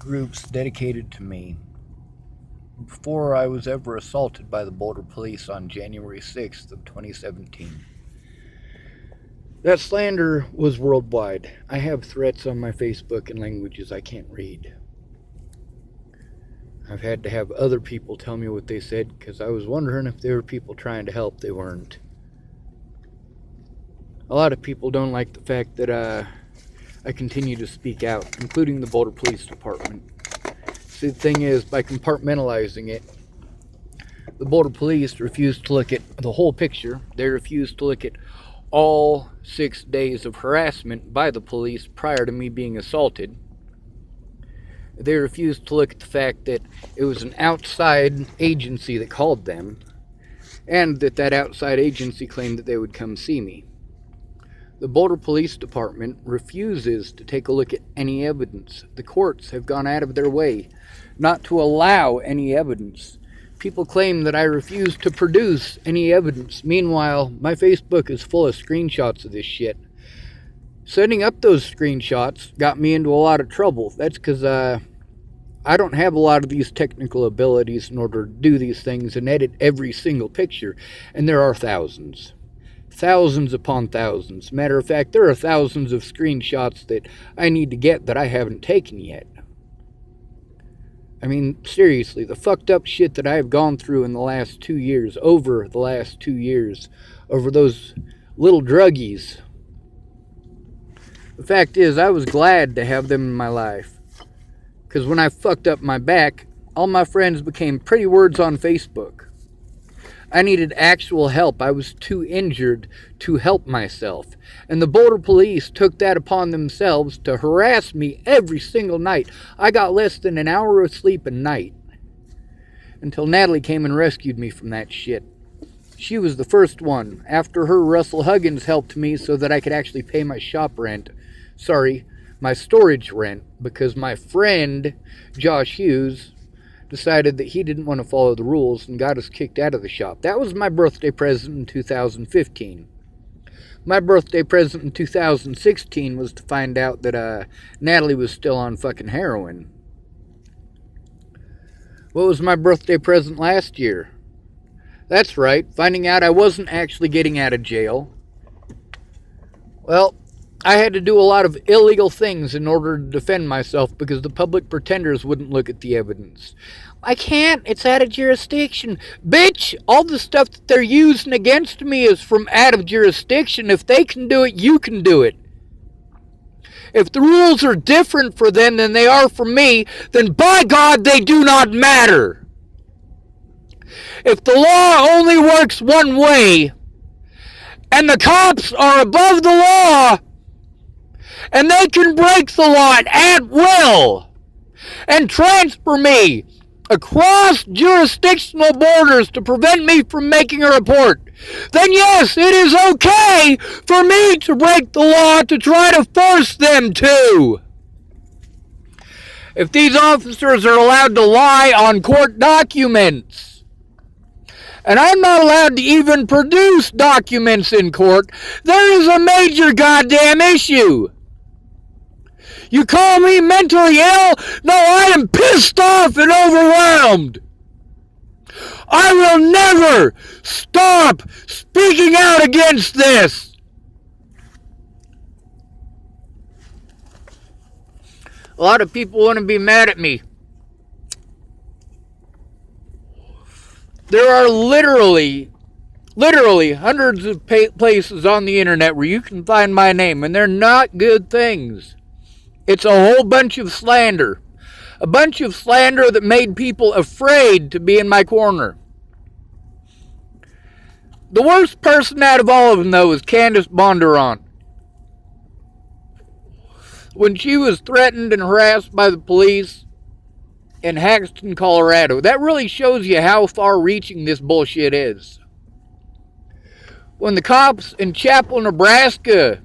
groups dedicated to me before I was ever assaulted by the Boulder Police on January 6th of 2017. That slander was worldwide. I have threats on my Facebook in languages I can't read. I've had to have other people tell me what they said because I was wondering if there were people trying to help. They weren't. A lot of people don't like the fact that I continue to speak out, including the Boulder Police Department. See, the thing is, by compartmentalizing it, the Boulder Police refused to look at the whole picture. They refused to look at all 6 days of harassment by the police prior to me being assaulted. They refused to look at the fact that it was an outside agency that called them, and that outside agency claimed that they would come see me. The Boulder Police Department refuses to take a look at any evidence. The courts have gone out of their way not to allow any evidence. People claim that I refuse to produce any evidence. Meanwhile, my Facebook is full of screenshots of this shit. Setting up those screenshots got me into a lot of trouble. That's because I don't have a lot of these technical abilities in order to do these things and edit every single picture. And there are thousands. Thousands upon thousands. Matter of fact, there are thousands of screenshots that I need to get that I haven't taken yet. I mean, seriously, the fucked up shit that I have gone through in the last 2 years, over the last 2 years, over those little druggies. The fact is, I was glad to have them in my life. Because when I fucked up my back, all my friends became pretty words on Facebook. I needed actual help. I was too injured to help myself. And the Boulder Police took that upon themselves to harass me every single night. I got less than an hour of sleep a night. Until Natalie came and rescued me from that shit. She was the first one. After her, Russell Huggins helped me so that I could actually pay my shop rent. Sorry, my storage rent. Because my friend, Josh Hughes, decided that he didn't want to follow the rules and got us kicked out of the shop. That was my birthday present in 2015. My birthday present in 2016 was to find out that Natalie was still on fucking heroin. What was my birthday present last year? That's right, finding out I wasn't actually getting out of jail. Well, I had to do a lot of illegal things in order to defend myself because the public pretenders wouldn't look at the evidence. I can't, it's out of jurisdiction. Bitch, all the stuff that they're using against me is from out of jurisdiction. If they can do it, you can do it. If the rules are different for them than they are for me, then by God, they do not matter. If the law only works one way, and the cops are above the law, and they can break the law at will and transfer me across jurisdictional borders to prevent me from making a report, then yes, it is okay for me to break the law to try to force them to. If these officers are allowed to lie on court documents, and I'm not allowed to even produce documents in court, there is a major goddamn issue. You call me mentally ill? No, I am pissed off and overwhelmed. I will never stop speaking out against this. A lot of people want to be mad at me. There are literally hundreds of places on the internet where you can find my name, and they're not good things. It's a whole bunch of slander. A bunch of slander that made people afraid to be in my corner. The worst person out of all of them, though, is Candace Bondurant. When she was threatened and harassed by the police in Haxton, Colorado, that really shows you how far-reaching this bullshit is. When the cops in Chapel, Nebraska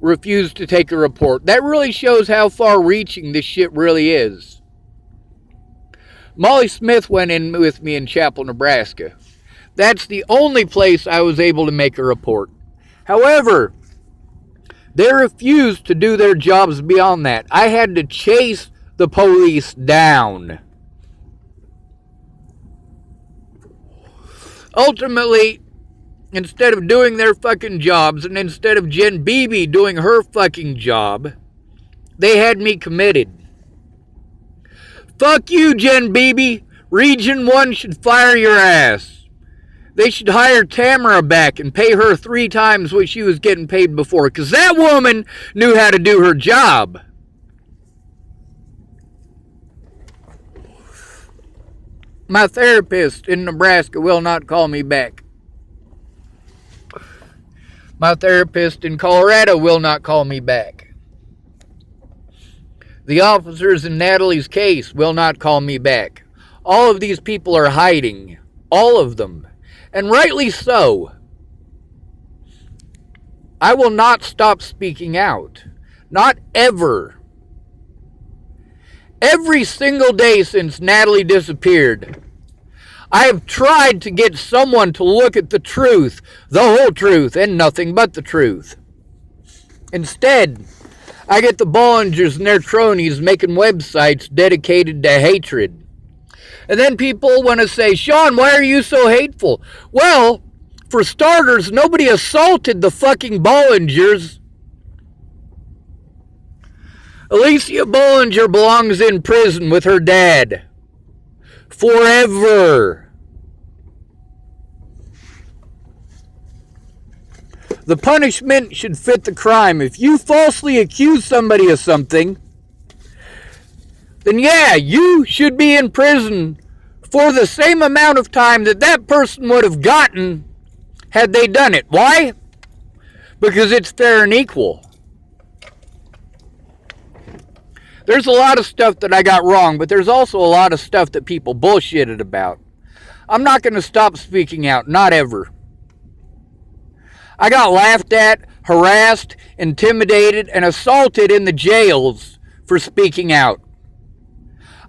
refused to take a report, that really shows how far-reaching this shit really is. Molly Smith went in with me in Chapel, Nebraska. That's the only place I was able to make a report. However, they refused to do their jobs beyond that. I had to chase the police down. Ultimately, instead of doing their fucking jobs, and instead of Jen Beebe doing her fucking job, they had me committed. Fuck you, Jen Beebe. Region 1 should fire your ass. They should hire Tamara back and pay her 3 times what she was getting paid before, because that woman knew how to do her job. My therapist in Nebraska will not call me back. My therapist in Colorado will not call me back. The officers in Natalie's case will not call me back. All of these people are hiding. All of them. And rightly so. I will not stop speaking out. Not ever. Every single day since Natalie disappeared, I have tried to get someone to look at the truth, the whole truth, and nothing but the truth. Instead, I get the Bollingers and their cronies making websites dedicated to hatred. And then people want to say, Sean, why are you so hateful? Well, for starters, nobody assaulted the fucking Bollingers. Alicia Bollinger belongs in prison with her dad. Forever. The punishment should fit the crime. If you falsely accuse somebody of something, then yeah, you should be in prison for the same amount of time that that person would have gotten had they done it. Why? Because it's fair and equal. There's a lot of stuff that I got wrong, but there's also a lot of stuff that people bullshitted about. I'm not going to stop speaking out, not ever. I got laughed at, harassed, intimidated, and assaulted in the jails for speaking out.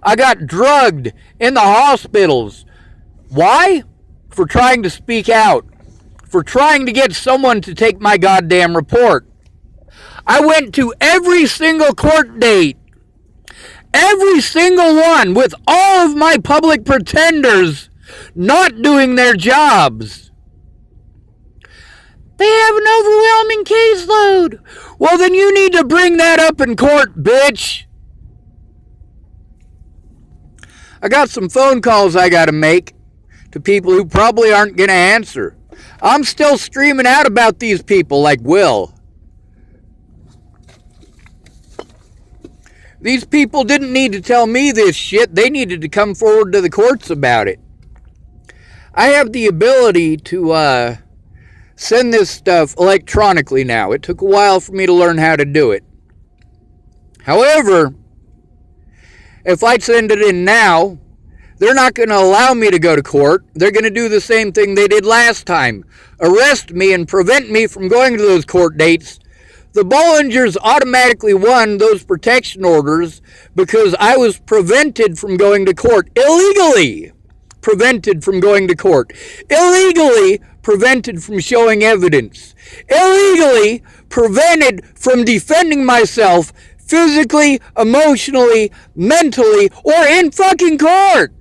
I got drugged in the hospitals. Why? For trying to speak out. For trying to get someone to take my goddamn report. I went to every single court date. Every single one, with all of my public pretenders not doing their jobs. They have an overwhelming caseload. Well, then you need to bring that up in court, bitch. I got some phone calls I got to make to people who probably aren't going to answer. I'm still screaming out about these people like Will. These people didn't need to tell me this shit. They needed to come forward to the courts about it. I have the ability to send this stuff electronically now. It took a while for me to learn how to do it. However, if I send it in now, they're not going to allow me to go to court. They're going to do the same thing they did last time. Arrest me and prevent me from going to those court dates. The Bollingers automatically won those protection orders because I was prevented from going to court. Illegally prevented from going to court. Illegally prevented from showing evidence. Illegally prevented from defending myself physically, emotionally, mentally, or in fucking court.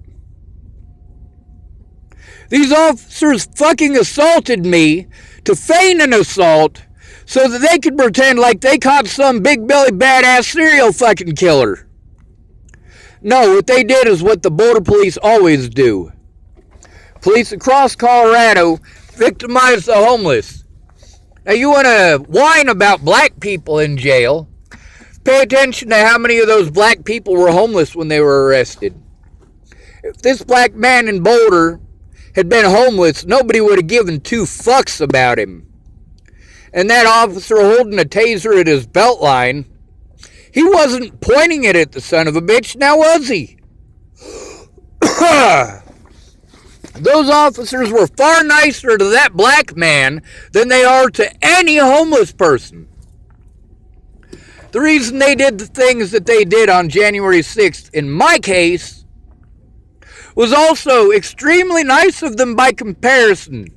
These officers fucking assaulted me to feign an assault so that they could pretend like they caught some big belly badass serial fucking killer. No, what they did is what the border police always do. Police across Colorado victimize the homeless. Now you want to whine about black people in jail. Pay attention to how many of those black people were homeless when they were arrested. If this black man in Boulder had been homeless, nobody would have given 2 fucks about him. And that officer holding a taser at his belt line, he wasn't pointing it at the son of a bitch, now was he? Those officers were far nicer to that black man than they are to any homeless person. The reason they did the things that they did on January 6th, in my case, was also extremely nice of them by comparison.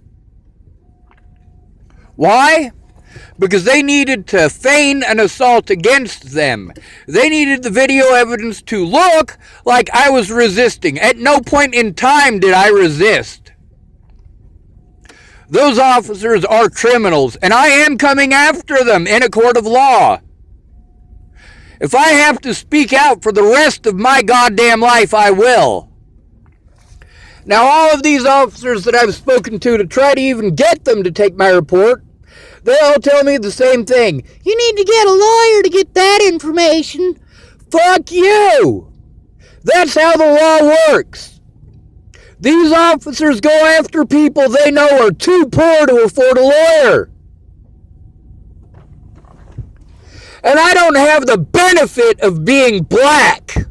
Why? because they needed to feign an assault against them. They needed the video evidence to look like I was resisting. At no point in time did I resist. Those officers are criminals, and I am coming after them in a court of law. If I have to speak out for the rest of my goddamn life, I will. Now, all of these officers that I've spoken to try to even get them to take my report, they all tell me the same thing. You need to get a lawyer to get that information. Fuck you! That's how the law works. These officers go after people they know are too poor to afford a lawyer. And I don't have the benefit of being black.